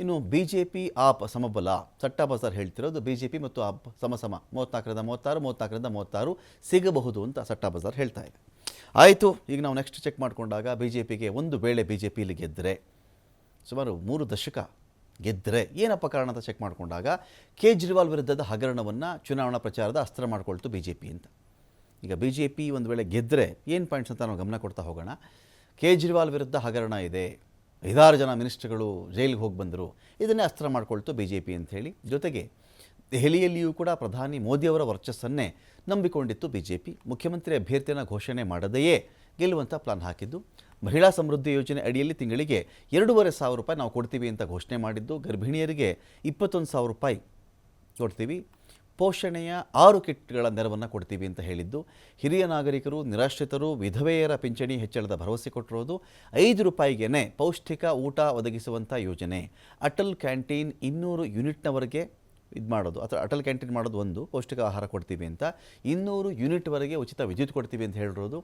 ಇನ್ನು BJP app ಸಮಬಲ ಸಟ್ಟಾ Bazaar ಹೇಳ್ತಿರೋದು BJP ಮತ್ತು ಆಪ್ ಸಮಸಮ 34ರಿಂದ 36 34ರಿಂದ 36 ಸಿಗಬಹುದು ಅಂತ ಸಟ್ಟಾ ಬಜಾರ್ ಹೇಳ್ತಾ ಇದೆ. ಆಯಿತು, ಈಗ ನಾವು ನೆಕ್ಸ್ಟ್ ಚೆಕ್ ಮಾಡಿಕೊಂಡಾಗ BJPಗೆ ಒಂದು ವೇಳೆ BJPಲಿ ಗೆದ್ದರೆ ಸುಮಾರು 3 ದಶಕ ಗೆದ್ದರೆ ಏನಪ್ಪ ಕಾರಣ ಅಂತ ಚೆಕ್ ಮಾಡಿಕೊಂಡಾಗ ಕೇಜ್ರಿವಾಲ್ ವಿರುದ್ಧದ ಹಗರಣವನ್ನು ಚುನಾವಣಾ ಪ್ರಚಾರದ ಅಸ್ತ್ರ ಮಾಡಿಕೊಳ್ತು BJP ಅಂತ. ಈಗ BJP ಒಂದು ವೇಳೆ ಗೆದ್ದರೆ ಏನು ಪಾಯಿಂಟ್ಸ್ ಅಂತ ನಾವು ಗಮನ ಕೊಡ್ತಾ ಹೋಗೋಣ. ಕೇಜ್ರಿವಾಲ್ ವಿರುದ್ಧ ಹಗರಣ ಇದೆ, 5-6 ಜನ ಮಿನಿಸ್ಟ್ರುಗಳು ಜೈಲಿಗೆ ಹೋಗಿ ಬಂದರು, ಇದನ್ನೇ ಅಸ್ತ್ರ ಮಾಡಿಕೊಳ್ತು BJP ಅಂಥೇಳಿ. ಜೊತೆಗೆ ದೆಹಲಿಯಲ್ಲಿಯೂ ಕೂಡ ಪ್ರಧಾನಿ ಮೋದಿಯವರ ವರ್ಚಸ್ಸನ್ನೇ ನಂಬಿಕೊಂಡಿತ್ತು BJP. ಮುಖ್ಯಮಂತ್ರಿ ಅಭ್ಯರ್ಥಿಯನ್ನು ಘೋಷಣೆ ಮಾಡದೆಯೇ ಗೆಲ್ಲುವಂಥ ಪ್ಲಾನ್ ಹಾಕಿದ್ದು. ಮಹಿಳಾ ಸಮೃದ್ಧಿ ಯೋಜನೆ ಅಡಿಯಲ್ಲಿ ತಿಂಗಳಿಗೆ 2,500 ರೂಪಾಯಿ ನಾವು ಕೊಡ್ತೀವಿ ಅಂತ ಘೋಷಣೆ ಮಾಡಿದ್ದು. ಗರ್ಭಿಣಿಯರಿಗೆ 21,000 ರೂಪಾಯಿ ಕೊಡ್ತೀವಿ, ಪೋಷಣೆಯ 6 ಕಿಟ್ಗಳ ನೆರವನ್ನು ಕೊಡ್ತೀವಿ ಅಂತ ಹೇಳಿದ್ದು. ಹಿರಿಯ ನಾಗರಿಕರು, ನಿರಾಶ್ರಿತರು, ವಿಧವೆಯರ ಪಿಂಚಣಿ ಹೆಚ್ಚಳದ ಭರವಸೆ ಕೊಟ್ಟಿರೋದು. 5 ರೂಪಾಯಿಗೆ ಪೌಷ್ಟಿಕ ಊಟ ಒದಗಿಸುವಂಥ ಯೋಜನೆ. ಅಟಲ್ ಕ್ಯಾಂಟೀನ್ 200 ಯೂನಿಟ್ನವರೆಗೆ ಇದು ಮಾಡೋದು, ಅಥವಾ ಅಟಲ್ ಕ್ಯಾಂಟೀನ್ ಮಾಡೋದು ಒಂದು, ಪೌಷ್ಟಿಕ ಆಹಾರ ಕೊಡ್ತೀವಿ ಅಂತ. 200 ಯೂನಿಟ್ವರೆಗೆ ಉಚಿತ ವಿದ್ಯುತ್ ಕೊಡ್ತೀವಿ ಅಂತ ಹೇಳಿರೋದು.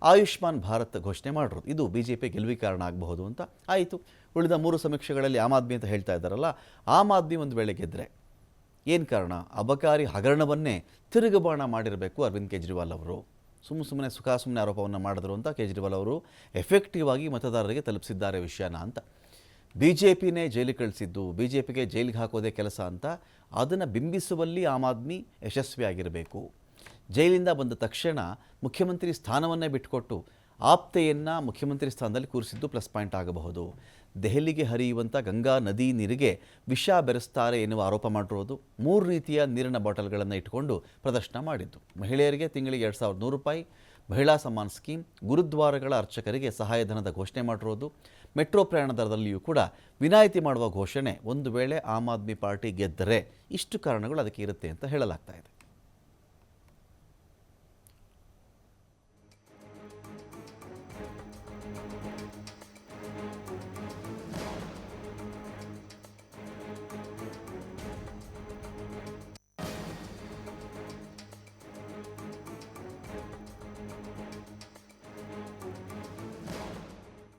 ಆಯುಷ್ಮಾನ್ ಭಾರತ್ ಘೋಷಣೆ ಮಾಡಿರೋದು. ಇದು BJP ಗೆಲುವಿಗೆ ಕಾರಣ ಆಗಬಹುದು ಅಂತ ಆಯಿತು. ಉಳಿದ 3 ಸಮೀಕ್ಷೆಗಳಲ್ಲಿ ಆಮ್ ಆದ್ಮಿ ಅಂತ ಹೇಳ್ತಾ ಇದ್ದಾರಲ್ಲ, ಆಮ್ ಆದ್ಮಿ ಒಂದು ವೇಳೆ ಗೆದ್ದರೆ ಏನು ಕಾರಣ? ಅಬಕಾರಿ ಹಗರಣವನ್ನೇ ತಿರುಗುಬಾಣ ಮಾಡಿರಬೇಕು ಅರವಿಂದ್ ಕೇಜ್ರಿವಾಲ್ ಅವರು. ಸುಮ್ಮನೆ ಸುಮ್ಮನೆ ಆರೋಪವನ್ನು ಮಾಡಿದ್ರು ಅಂತ ಕೇಜ್ರಿವಾಲ್ ಅವರು ಎಫೆಕ್ಟಿವ್ ಆಗಿ ಮತದಾರರಿಗೆ ತಲುಪಿಸಿದ್ದಾರೆ ವಿಷಯನ ಅಂತ. BJPನೇ ಜೈಲಿಗೆ ಕಳಿಸಿದ್ದು, BJPಗೆ ಜೈಲಿಗೆ ಹಾಕೋದೇ ಕೆಲಸ ಅಂತ ಅದನ್ನು ಬಿಂಬಿಸುವಲ್ಲಿ ಆಮ್ ಆದ್ಮಿ ಯಶಸ್ವಿಯಾಗಿರಬೇಕು. ಜೈಲಿಂದ ಬಂದ ತಕ್ಷಣ ಮುಖ್ಯಮಂತ್ರಿ ಸ್ಥಾನವನ್ನೇ ಬಿಟ್ಟುಕೊಟ್ಟು ಆಪ್ತೆಯನ್ನು ಮುಖ್ಯಮಂತ್ರಿ ಸ್ಥಾನದಲ್ಲಿ ಕೂರಿಸಿದ್ದು ಪ್ಲಸ್ ಪಾಯಿಂಟ್ ಆಗಬಹುದು. ದೆಹಲಿಗೆ ಹರಿಯುವಂಥ ಗಂಗಾ ನದಿ ನೀರಿಗೆ ವಿಷ ಬೆರೆಸ್ತಾರೆ ಎನ್ನುವ ಆರೋಪ ಮಾಡಿರೋದು. 3 ರೀತಿಯ ನೀರಿನ ಬಾಟಲ್ಗಳನ್ನು ಇಟ್ಟುಕೊಂಡು ಪ್ರದರ್ಶನ ಮಾಡಿದ್ದು. ಮಹಿಳೆಯರಿಗೆ ತಿಂಗಳಿಗೆ 2,100 ರೂಪಾಯಿ ಮಹಿಳಾ ಸಮ್ಮಾನ್ ಸ್ಕೀಮ್, ಗುರುದ್ವಾರಗಳ ಅರ್ಚಕರಿಗೆ ಸಹಾಯಧನದ ಘೋಷಣೆ ಮಾಡಿರೋದು. ಮೆಟ್ರೋ ಪ್ರಯಾಣ ದರದಲ್ಲಿಯೂ ಕೂಡ ವಿನಾಯಿತಿ ಮಾಡುವ ಘೋಷಣೆ ಒಂದು ವೇಳೆ ಆಮ್ ಆದ್ಮಿ ಪಾರ್ಟಿ ಗೆದ್ದರೆ ಇಷ್ಟು ಕಾರಣಗಳು ಅದಕ್ಕೆ ಇರುತ್ತೆ ಅಂತ ಹೇಳಲಾಗ್ತಾ ಇದೆ.